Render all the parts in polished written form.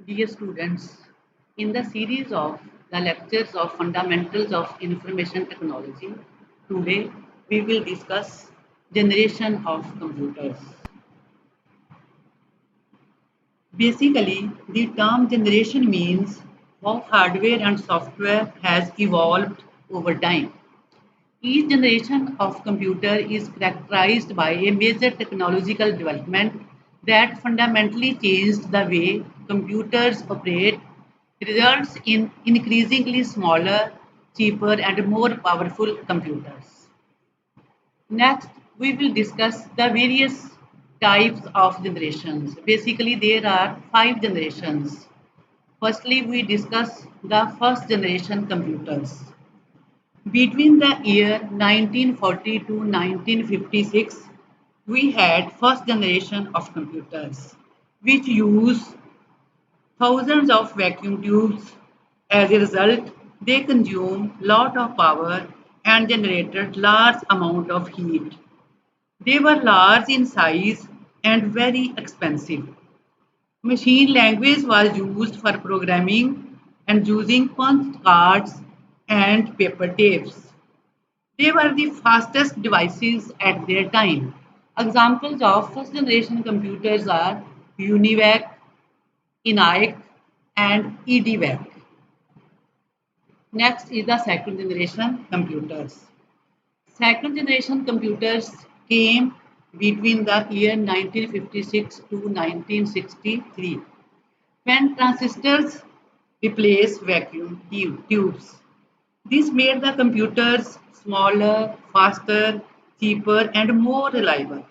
Dear students, in the series of the lectures of Fundamentals of Information Technology, today we will discuss generation of computers. Basically, the term generation means how hardware and software has evolved over time. Each generation of computer is characterized by a major technological development that fundamentally changed the way computers operate, results in increasingly smaller, cheaper, and more powerful computers. Next, we will discuss the various types of generations. Basically, there are five generations. Firstly, we discuss the first generation computers. Between the year 1940 to 1956, we had first generation of computers, which use thousands of vacuum tubes. As a result, they consume lot of power and generated large amount of heat. They were large in size and very expensive. Machine language was used for programming and using punch cards and paper tapes. They were the fastest devices at their time. Examples of first generation computers are UNIVAC, ENIAC, and EDVAC. Next is the second generation computers. Second generation computers came between the year 1956 to 1963 when transistors replaced vacuum tubes. This made the computers smaller, faster, cheaper, and more reliable.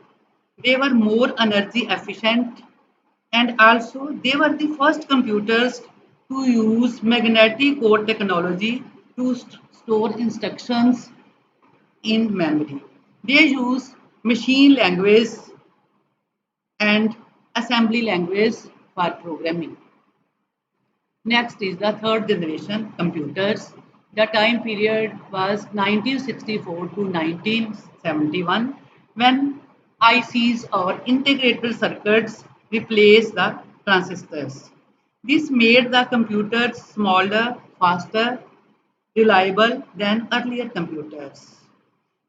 They were more energy efficient, and also they were the first computers to use magnetic core technology to store instructions in memory. They use machine language and assembly language for programming. Next is the third generation computers. The time period was 1964 to 1971 when ICs or integrated circuits replaced the transistors. This made the computers smaller, faster, reliable than earlier computers.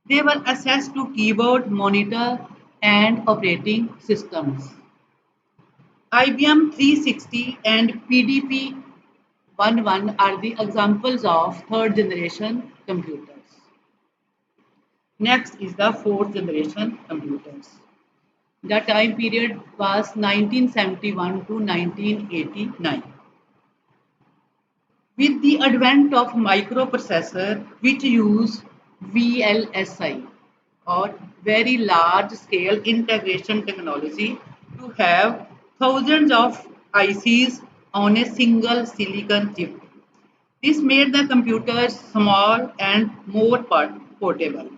They were accessed to keyboard, monitor, and operating systems. IBM 360 and PDP-11 are the examples of third generation computers. Next is the fourth generation computers. The time period was 1971 to 1989. With the advent of microprocessor which use VLSI or very large scale integration technology to have thousands of ICs on a single silicon chip. This made the computers small and more portable.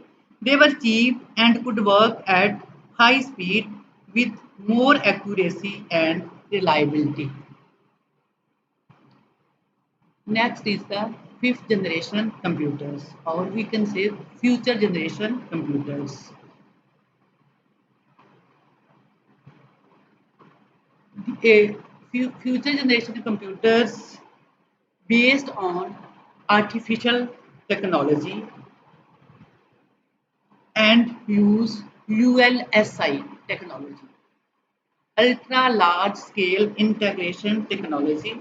They were cheap and could work at high speed with more accuracy and reliability. Next is the fifth generation computers, or we can say future generation computers. A future generation computers based on artificial technology and use ULSI technology, ultra large scale integration technology.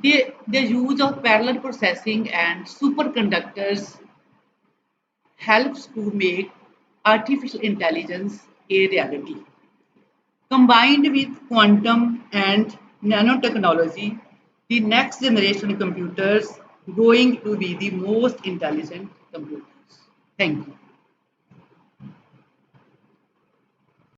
The use of parallel processing and superconductors helps to make artificial intelligence a reality. Combined with quantum and nanotechnology, the next generation computers going to be the most intelligent computers. Thank you.